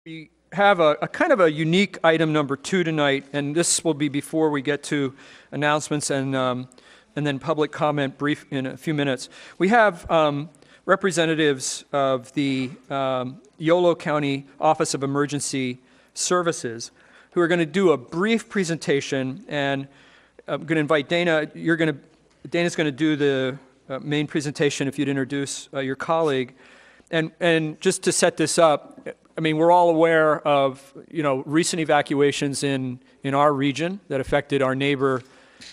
We have a kind of a unique item number 2 tonight, and this will be before we get to announcements and then public comment brief in a few minutes. We have representatives of the Yolo County Office of Emergency Services who are going to do a brief presentation, and I'm going to invite Dana. Dana's going to do the main presentation if you'd introduce your colleague. And just to set this up, I mean, we're all aware of, recent evacuations in our region that affected our neighbor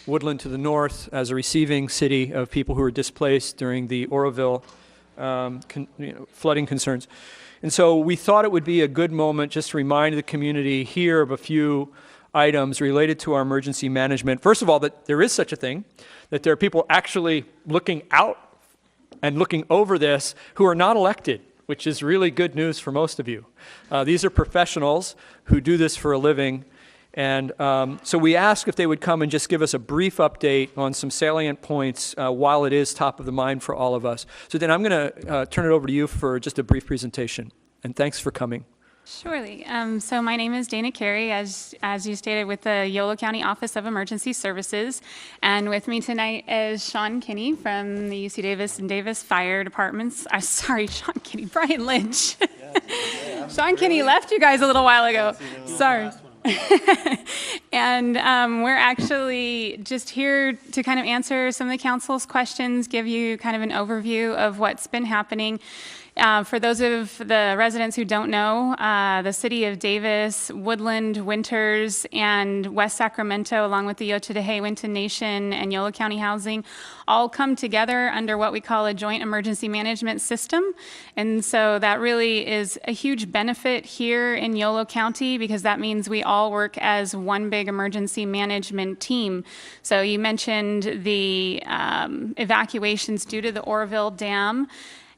Woodland to the north as a receiving city of people who were displaced during the Oroville flooding concerns. And so we thought it would be a good moment just to remind the community here of a few items related to our emergency management. First of all, that there is such a thing, that there are people actually looking out and looking over this who are not elected, which is really good news for most of you. These are professionals who do this for a living. And so we ask if they would come and just give us a brief update on some salient points while it is top of the mind for all of us. So then I'm going to turn it over to you for just a brief presentation. And thanks for coming. Surely. So my name is Dana Carey, as you stated, with the Yolo County Office of Emergency Services. And with me tonight is Sean Kinney from the UC Davis and Davis Fire Departments. Sean Kinney, Brian Lynch. Sean Kinney left you guys a little while ago. Sorry. And we're actually just here to kind of answer some of the council's questions, give you kind of an overview of what's been happening. For those of the residents who don't know, the city of Davis, Woodland, Winters, and West Sacramento, along with the Yochidehé-Winton Nation and Yolo County Housing, all come together under what we call a joint emergency management system. And so that really is a huge benefit here in Yolo County, because that means we all work as one big emergency management team. So you mentioned the evacuations due to the Oroville Dam.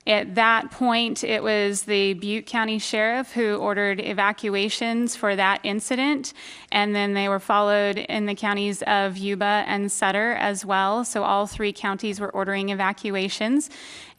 At that point, it was the Butte County Sheriff who ordered evacuations for that incident, and then they were followed in the counties of Yuba and Sutter as well. So all 3 counties were ordering evacuations.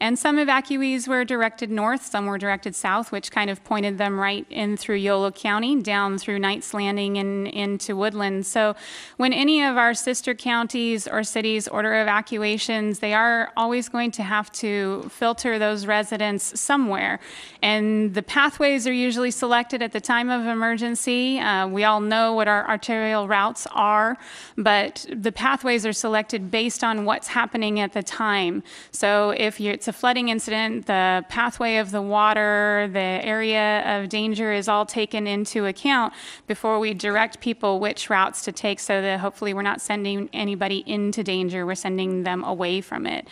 And some evacuees were directed north, some were directed south, which kind of pointed them right in through Yolo County, down through Knights Landing and into Woodland. So when any of our sister counties or cities order evacuations, they are always going to have to filter those residents somewhere. And the pathways are usually selected at the time of emergency. We all know what our arterial routes are, but the pathways are selected based on what's happening at the time. So if it's a flooding incident, the pathway of the water, the area of danger is all taken into account before we direct people which routes to take, so that hopefully we're not sending anybody into danger, we're sending them away from it.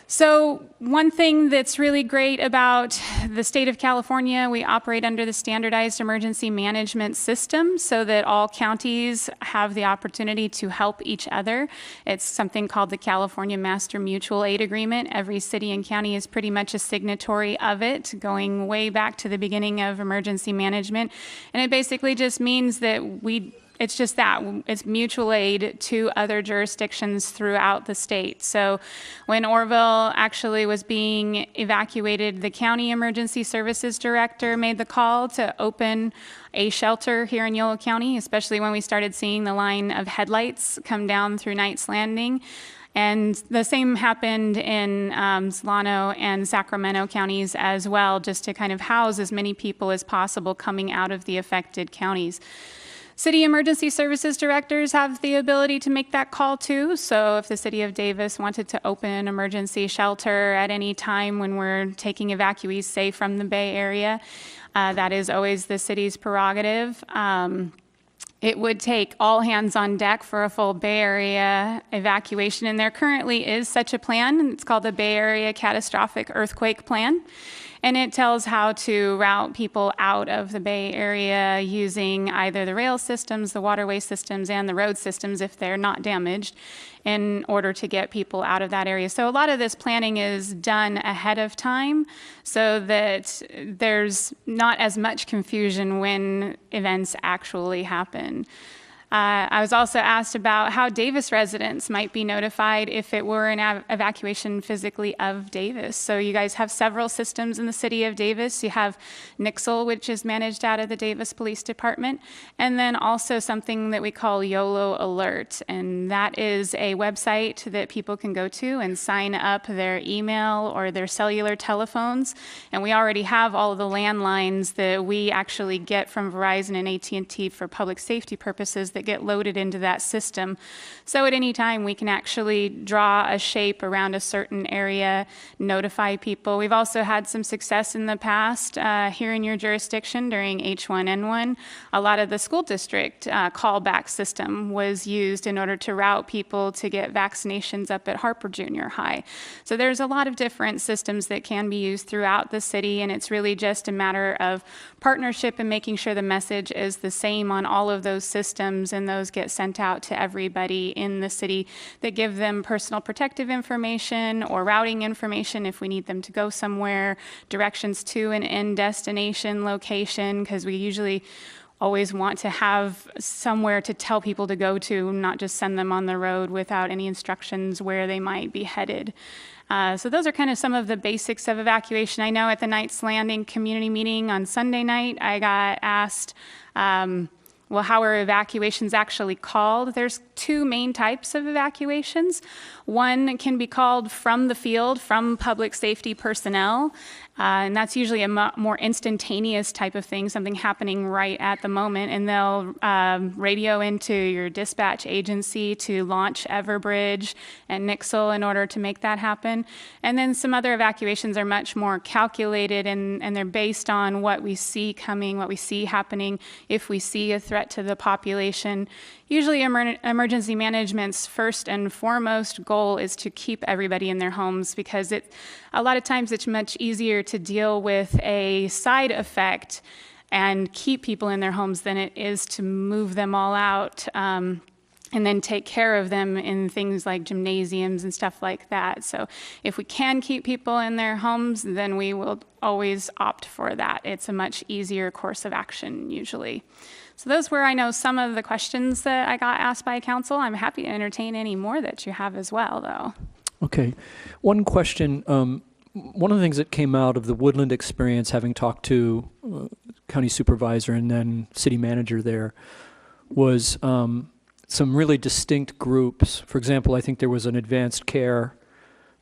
So one thing that's really great about the state of California, we operate under the standardized emergency management system so that all counties have the opportunity to help each other. It's something called the California Master Mutual Aid Agreement. Every city and county is pretty much a signatory of it, going way back to the beginning of emergency management. And it basically just means that it's just that. It's mutual aid to other jurisdictions throughout the state. So when Oroville actually was being evacuated, the county emergency services director made the call to open a shelter here in Yolo County, especially when we started seeing the line of headlights come down through Knights Landing. And the same happened in Solano and Sacramento counties as well, just to kind of house as many people as possible coming out of the affected counties. City emergency services directors have the ability to make that call too. So if the city of Davis wanted to open an emergency shelter at any time when we're taking evacuees, say from the Bay Area, that is always the city's prerogative. It would take all hands on deck for a full Bay Area evacuation, and there currently is such a plan. It's called the Bay Area Catastrophic Earthquake Plan. And it tells how to route people out of the Bay Area using either the rail systems, the waterway systems, and the road systems if they're not damaged, in order to get people out of that area. So a lot of this planning is done ahead of time so that there's not as much confusion when events actually happen. I was also asked about how Davis residents might be notified if it were an evacuation physically of Davis. So you guys have several systems in the city of Davis. You have Nixle, which is managed out of the Davis Police Department, and then also something that we call Yolo Alert. And that is a website that people can go to and sign up their email or their cellular telephones. And we already have all of the landlines that we actually get from Verizon and AT&T for public safety purposes that get loaded into that system. So at any time, we can actually draw a shape around a certain area, notify people. We've also had some success in the past here in your jurisdiction during H1N1. A lot of the school district callback system was used in order to route people to get vaccinations up at Harper Junior High. So there's a lot of different systems that can be used throughout the city, and it's really just a matter of partnership and making sure the message is the same on all of those systems, and those get sent out to everybody in the city that give them personal protective information or routing information if we need them to go somewhere, directions to an end destination location, because we usually always want to have somewhere to tell people to go to, not just send them on the road without any instructions where they might be headed. So those are kind of some of the basics of evacuation. I know at the Knights Landing community meeting on Sunday night, I got asked, well, how are evacuations actually called? There's two main types of evacuations. One can be called from the field, from public safety personnel, and that's usually a more instantaneous type of thing, something happening right at the moment, and they'll radio into your dispatch agency to launch Everbridge and Nixle in order to make that happen. And then some other evacuations are much more calculated, and they're based on what we see coming, what we see happening, if we see a threat to the population. Usually emergency management's first and foremost goal is to keep everybody in their homes, because a lot of times it's much easier to deal with a side effect and keep people in their homes than it is to move them all out and then take care of them in things like gymnasiums and stuff like that. So if we can keep people in their homes, then we will always opt for that. It's a much easier course of action usually. So those were, I know, some of the questions that I got asked by council. I'm happy to entertain any more that you have as well, though. Okay. One question. One of the things that came out of the Woodland experience, having talked to county supervisor and then city manager there, was some really distinct groups. For example, I think there was an advanced care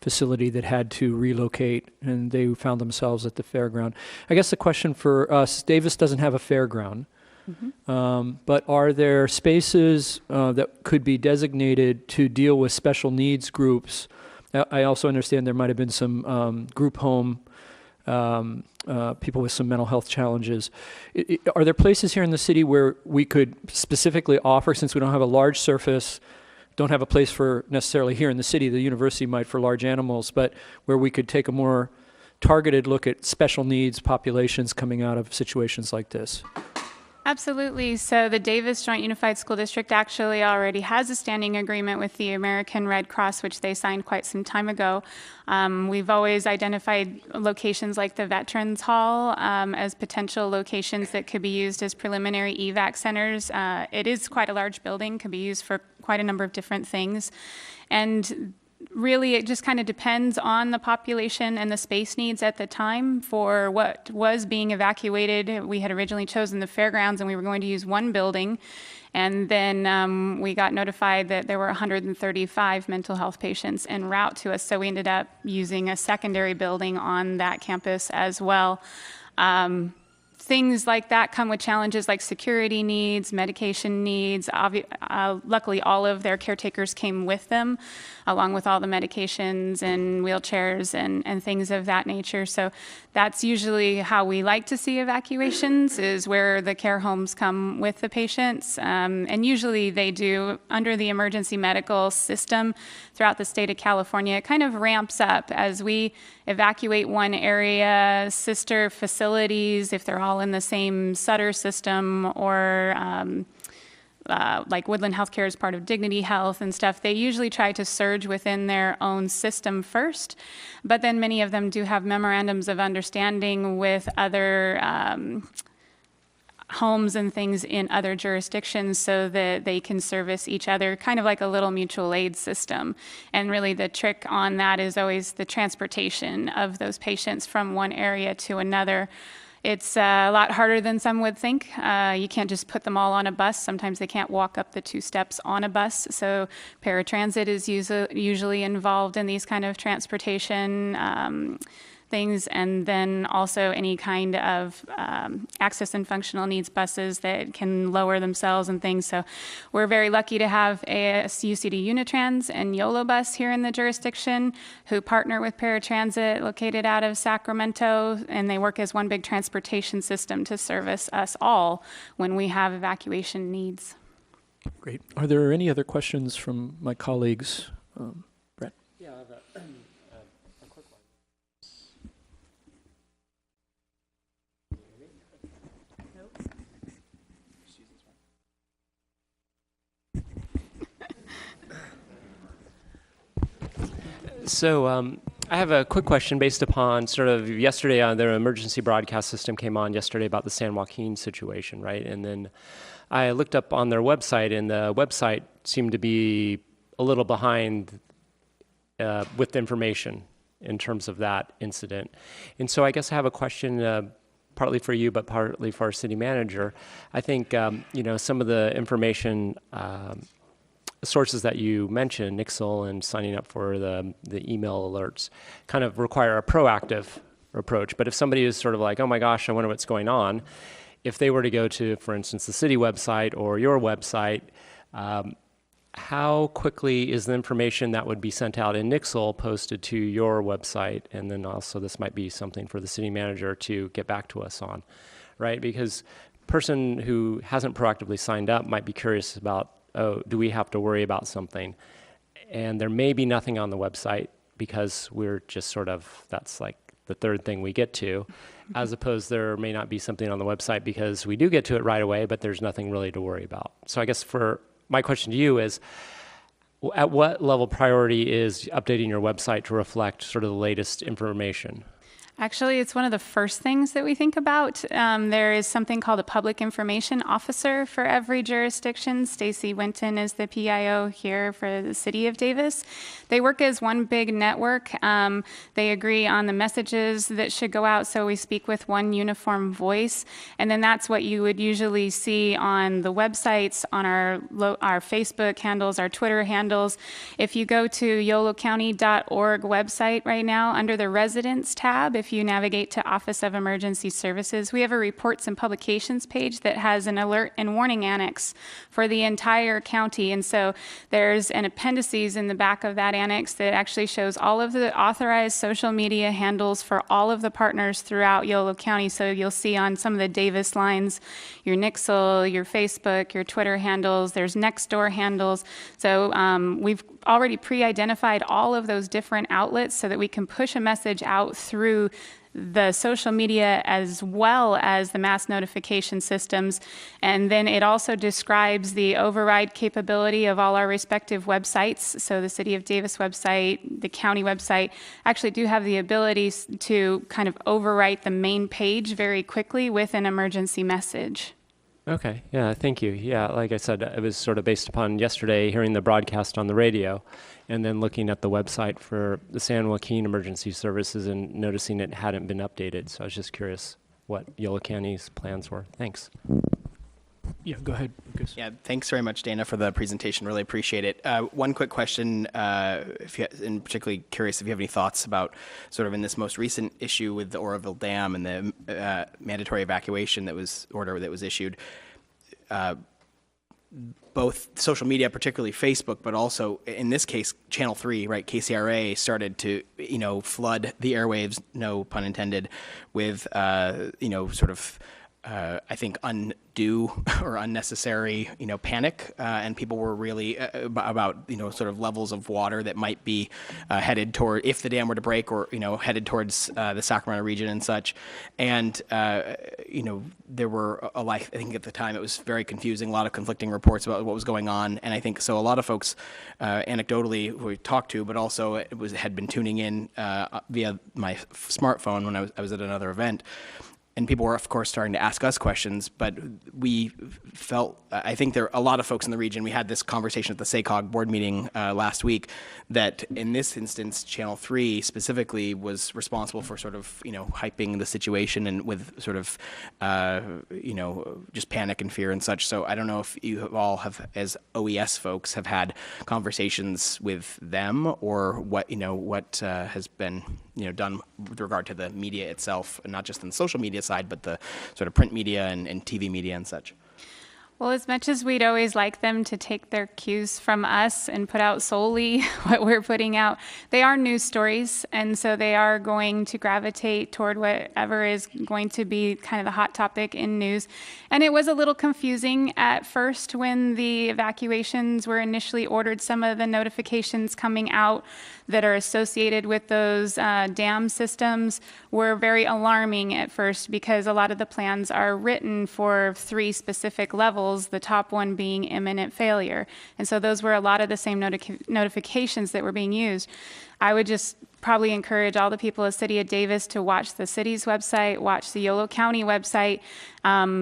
facility that had to relocate, and they found themselves at the fairground. I guess the question for us, Davis doesn't have a fairground. Mm-hmm. But are there spaces that could be designated to deal with special needs groups? I also understand there might have been some group home people with some mental health challenges. Are there places here in the city where we could specifically offer, since we don't have a large surface, don't have a place for necessarily here in the city, the university might for large animals, but where we could take a more targeted look at special needs populations coming out of situations like this? Absolutely. So the Davis Joint Unified School District actually already has a standing agreement with the American Red Cross, which they signed quite some time ago. We've always identified locations like the Veterans Hall as potential locations that could be used as preliminary evac centers. It is quite a large building, could be used for quite a number of different things. And really, it just kind of depends on the population and the space needs at the time for what was being evacuated. We had originally chosen the fairgrounds, and we were going to use one building. And then we got notified that there were 135 mental health patients en route to us. So we ended up using a secondary building on that campus as well. Things like that come with challenges like security needs, medication needs. Luckily, all of their caretakers came with them, along with all the medications and wheelchairs and things of that nature. So that's usually how we like to see evacuations, is where the care homes come with the patients. And usually they do under the emergency medical system throughout the state of California. It kind of ramps up as we evacuate one area, sister facilities, if they're all in the same Sutter system, or like Woodland Healthcare is part of Dignity Health and stuff, they usually try to surge within their own system first. But then many of them do have memorandums of understanding with other homes and things in other jurisdictions so that they can service each other, kind of like a little mutual aid system. And really the trick on that is always the transportation of those patients from one area to another. It's a lot harder than some would think. You can't just put them all on a bus. Sometimes they can't walk up the 2 steps on a bus. So paratransit is usually involved in these kind of transportation things, and then also any kind of access and functional needs buses that can lower themselves and things. So we're very lucky to have UCD Unitrans and Yolo Bus here in the jurisdiction, who partner with paratransit located out of Sacramento, and they work as one big transportation system to service us all when we have evacuation needs. Great. Are there any other questions from my colleagues? Brett? Yeah, I have a quick one. So I have a quick question based upon sort of yesterday on their emergency broadcast system came on yesterday about the San Joaquin situation, right? And then I looked up on their website, and the website seemed to be a little behind with information in terms of that incident. And so I guess I have a question partly for you, but partly for our city manager. I think, some of the information sources that you mentioned, Nixle and signing up for the email alerts, kind of require a proactive approach. But if somebody is sort of like, oh my gosh, I wonder what's going on, if they were to go to, for instance, the city website or your website, how quickly is the information that would be sent out in Nixle posted to your website? And then also this might be something for the city manager to get back to us on, right? Because a person who hasn't proactively signed up might be curious about, oh, do we have to worry about something? And there may be nothing on the website because we're just sort of, that's like the third thing we get to, as opposed there may not be something on the website because we do get to it right away, but there's nothing really to worry about. So I guess my question to you is, at what level priority is updating your website to reflect sort of the latest information? Actually, it's one of the first things that we think about. There is something called a public information officer for every jurisdiction. Stacy Winton is the PIO here for the city of Davis. They work as one big network. They agree on the messages that should go out, so we speak with one uniform voice. And then that's what you would usually see on the websites, on our Facebook handles, our Twitter handles. If you go to yolocounty.org website right now, under the residents tab, if you navigate to Office of Emergency Services, we have a reports and publications page that has an alert and warning annex for the entire county. And so there's an appendices in the back of that annex that actually shows all of the authorized social media handles for all of the partners throughout Yolo County. So you'll see on some of the Davis lines, your Nixle, your Facebook, your Twitter handles, there's Nextdoor handles. So we've already pre-identified all of those different outlets so that we can push a message out through the social media as well as the mass notification systems. And then it also describes the override capability of all our respective websites. So the City of Davis website, the county website actually do have the ability to kind of overwrite the main page very quickly with an emergency message. Okay, yeah, thank you. Yeah, like I said, it was sort of based upon yesterday hearing the broadcast on the radio and then looking at the website for the San Joaquin Emergency Services and noticing it hadn't been updated. So I was just curious what Yolo County's plans were. Thanks. Yeah, go ahead, Lucas. Yeah, thanks very much, Dana, for the presentation. Really appreciate it. One quick question, and particularly curious if you have any thoughts about sort of in this most recent issue with the Oroville Dam and the mandatory evacuation order that was issued. Both social media, particularly Facebook, but also in this case, Channel 3, right, KCRA started to, flood the airwaves, no pun intended, with, sort of, I think, undue or unnecessary, panic, and people were really about, sort of levels of water that might be headed toward, if the dam were to break, or, headed towards the Sacramento region and such. And, there were I think at the time it was very confusing, a lot of conflicting reports about what was going on. And I think so a lot of folks, anecdotally, who we talked to, but also had been tuning in via my smartphone when I was at another event, and people were, of course, starting to ask us questions, but we felt, I think there are a lot of folks in the region, we had this conversation at the SACOG board meeting last week, that in this instance, Channel 3 specifically was responsible for sort of, hyping the situation and with sort of, just panic and fear and such. So I don't know if you all have, as OES folks, have had conversations with them, or what, what has been, done with regard to the media itself, and not just in the social media side, but the sort of print media and TV media and such. Well, as much as we'd always like them to take their cues from us and put out solely what we're putting out, they are news stories, and so they are going to gravitate toward whatever is going to be kind of the hot topic in news. And it was a little confusing at first when the evacuations were initially ordered. Some of the notifications coming out that are associated with those dam systems were very alarming at first, because a lot of the plans are written for 3 specific levels, the top one being imminent failure. And so those were a lot of the same notifications that were being used. I would just probably encourage all the people of the City of Davis to watch the city's website, watch the Yolo County website,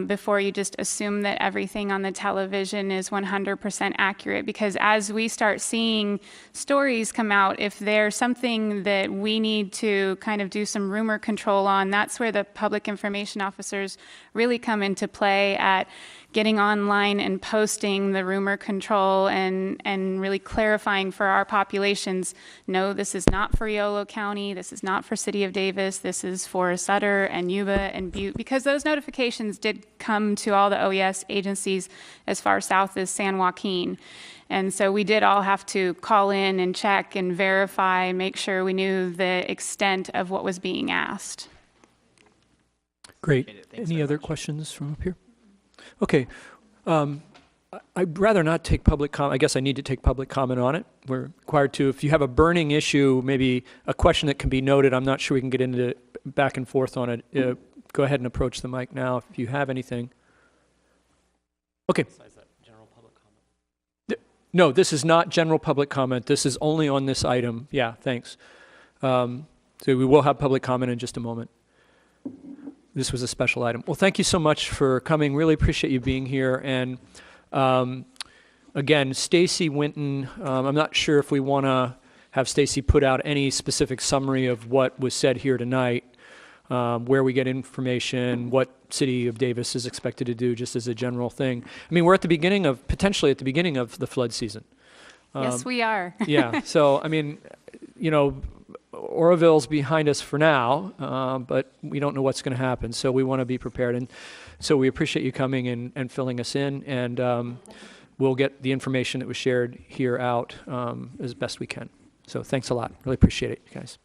before you just assume that everything on the television is 100% accurate. Because as we start seeing stories come out, if there's something that we need to kind of do some rumor control on, that's where the public information officers really come into play, at getting online and posting the rumor control and really clarifying for our populations, no, this is not for Yolo County, this is not for City of Davis, this is for Sutter and Yuba and Butte, because those notifications did come to all the OES agencies as far south as San Joaquin. And so we did all have to call in and check and verify and make sure we knew the extent of what was being asked. Great. Any other questions from up here? Okay. I'd rather not take public comment. I guess I need to take public comment on it. We're required to. If you have a burning issue, maybe a question that can be noted, I'm not sure we can get into back and forth on it. Go ahead and approach the mic now if you have anything. Okay. No, this is not general public comment. This is only on this item. Yeah, thanks. So we will have public comment in just a moment. This was a special item. Well, thank you so much for coming. Really appreciate you being here. And again, Stacy Winton, I'm not sure if we want to have Stacy put out any specific summary of what was said here tonight, where we get information, what City of Davis is expected to do, just as a general thing. I mean, we're at the beginning of, potentially at the beginning of the flood season. Yes, we are. Yeah, so I mean, Oroville's behind us for now, but we don't know what's going to happen, so we want to be prepared. And so we appreciate you coming and filling us in, and we'll get the information that was shared here out as best we can. So thanks a lot. Really appreciate it, you guys.